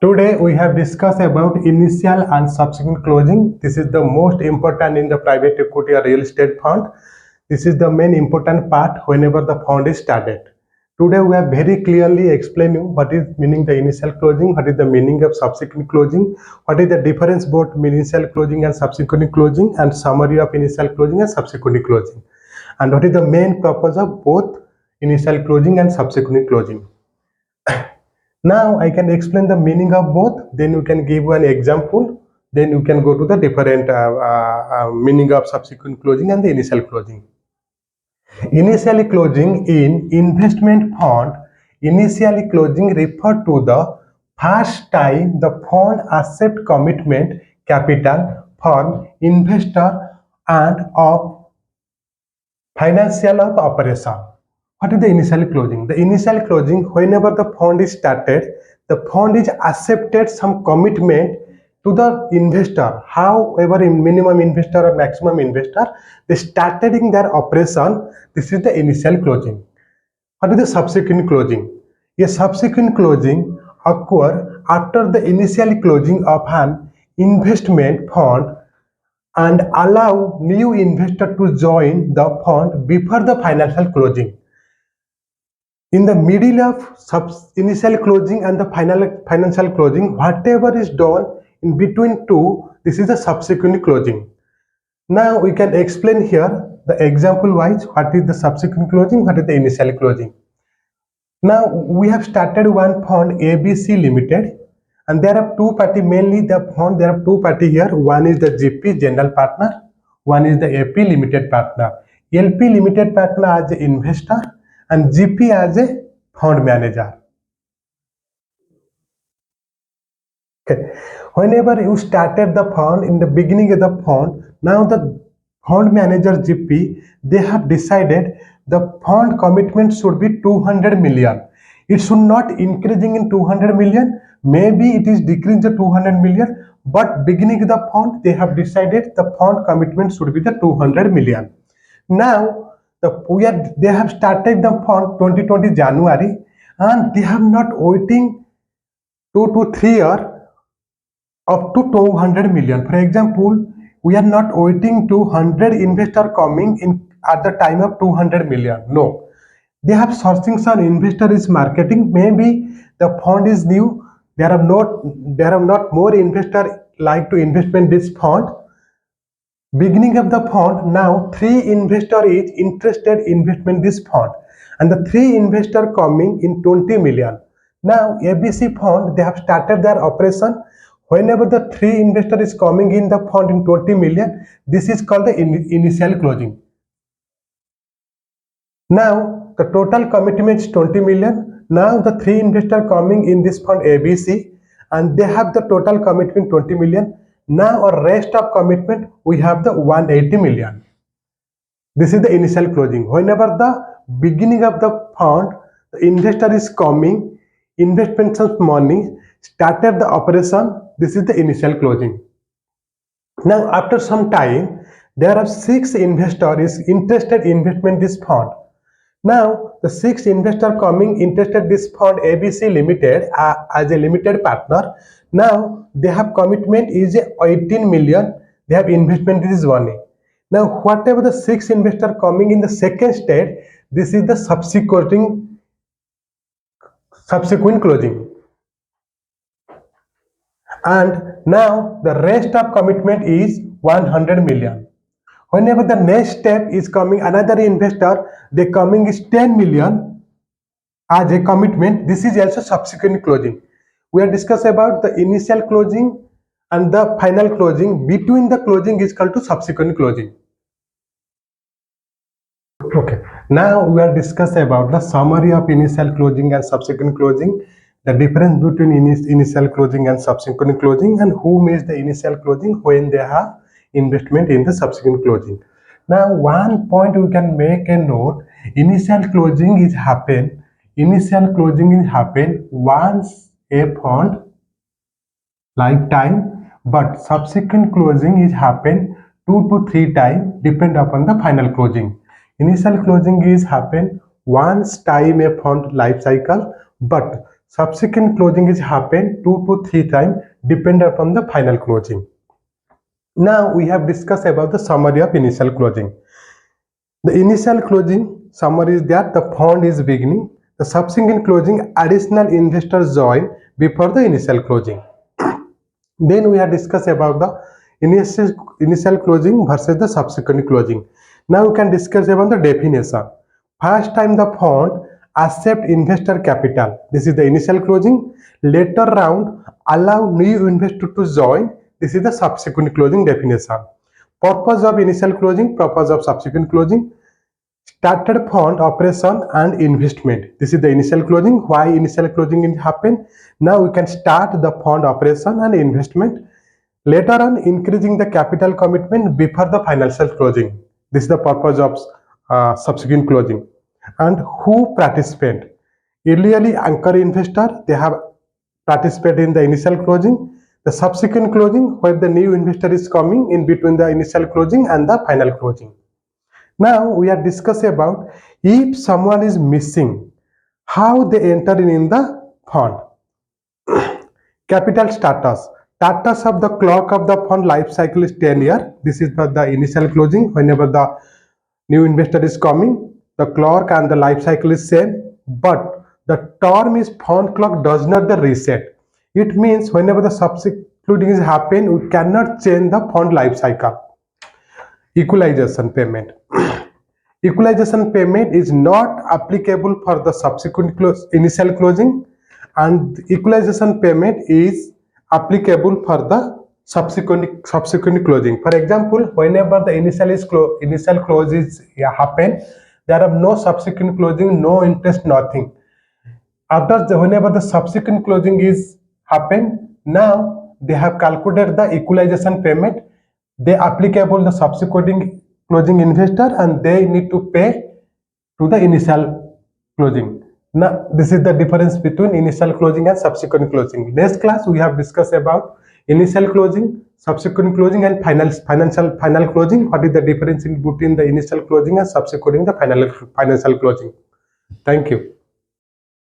Today we have discussed about initial and subsequent closing. This is the most important in the private equity or real estate fund. This is the main important part whenever the fund is started. Today we have very clearly explained you what is meaning the initial closing, what is the meaning of subsequent closing, what is the difference between initial closing and subsequent closing, and summary of initial closing and subsequent closing, and what is the main purpose of both initial closing and subsequent closing. Now I can explain the meaning of both, then you can give an example, then you can go to the different meaning of subsequent closing and the initial closing. Initially closing in investment fund, initially closing refer to the first time the fund accept commitment capital from investor and of financial of operation. What is the initial closing? The initial closing, whenever the fund is started, the fund is accepted some commitment to the investor. However, in minimum investor or maximum investor, they started in their operation. This is the initial closing. What is the subsequent closing? A subsequent closing occur after the initial closing of an investment fund and allow new investor to join the fund before the financial closing. In the middle of initial closing and the financial closing, whatever is done in between two, this is the subsequent closing. Now we can explain here the example wise what is the subsequent closing, what is the initial closing. Now we have started one fund ABC Limited, and there are two party, mainly the fund, there are two party here. One is the GP general partner, one is the AP limited partner. LP limited partner as an investor and GP as a fund manager. Okay. Whenever you started the fund in the beginning of the fund, now the fund manager GP, they have decided the fund commitment should be 200 million. It should not increasing in 200 million. Maybe it is decreasing to 200 million, but beginning of the fund, they have decided the fund commitment should be the 200 million. Now they have started the fund 2020 January, and they have not waiting 2 to 3 years up to 200 million. For example, we are not waiting 200 investor coming in at the time of 200 million. No, they have sourcing some investor is marketing. Maybe the fund is new. There are not more investor like to invest in this fund. Beginning of the fund, now 3 investor is interested investment this fund, and the 3 investor coming in 20 million. Now ABC fund, they have started their operation. Whenever the 3 investor is coming in the fund in 20 million, this is called the initial closing. Now the total commitment is 20 million. Now the 3 investor coming in this fund ABC, and they have the total commitment 20 million. Now our rest of commitment, we have the 180 million. This is the initial closing. Whenever the beginning of the fund, the investor is coming, investment of money, started the operation, this is the initial closing. Now after some time, there are 6 investors interested investment this fund. Now the 6 investor coming interested this fund ABC Limited as a limited partner. Now they have commitment is 18 million. They have investment is money. Now whatever the 6 investor coming in the second stage, this is the subsequent closing. And now the rest of commitment is 100 million. Whenever the next step is coming, another investor, they coming is 10 million as a commitment. This is also subsequent closing. We are discussing about the initial closing and the final closing. Between the closing is called to subsequent closing. Okay. Now we are discussing about the summary of initial closing and subsequent closing, the difference between initial closing and subsequent closing, and who makes the initial closing when they have investment in the subsequent closing. Now one point we can make a note, initial closing is happen once a fund lifetime, but subsequent closing is happen 2 to 3 times depend upon the final closing. Initial closing is happen once time a fund life cycle, but Subsequent closing is happen 2 to 3 times depend upon the final closing. Now we have discussed about the summary of initial closing. The initial closing summary is that the fund is beginning. The subsequent closing, additional investors join before the initial closing. Then we have discussed about the initial closing versus the subsequent closing. Now we can discuss about the definition. First time the fund accept investor capital. This is the initial closing. Later round allow new investor to join. This is the subsequent closing definition. Purpose of initial closing, purpose of subsequent closing. Started fund operation and investment. This is the initial closing. Why initial closing happen? Now we can start the fund operation and investment. Later on, increasing the capital commitment before the financial closing. This is the purpose of subsequent closing. And who participate? Earlier, anchor investor, they have participated in the initial closing. The subsequent closing, where the new investor is coming in between the initial closing and the final closing. Now we are discussing about if someone is missing, how they enter in the fund. Capital status. Status of the clock of the fund life cycle is 10 years. This is the initial closing. Whenever the new investor is coming, the clock and the life cycle is same, but the term is fund clock does not the reset. It means whenever the subsequent closing is happen, we cannot change the fund life cycle. Equalization payment. Equalization payment is not applicable for the subsequent initial closing, and equalization payment is applicable for the subsequent closing. For example, whenever the initial close is happen, there are no subsequent closing, no interest, nothing. Whenever the subsequent closing is happen, now they have calculated the equalization payment. They applicable the subsequent closing investor and they need to pay to the initial closing. Now this is the difference between initial closing and subsequent closing. Next class we have discussed about initial closing, subsequent closing and final closing. What is the difference in between the initial closing and subsequent the financial closing? Thank you.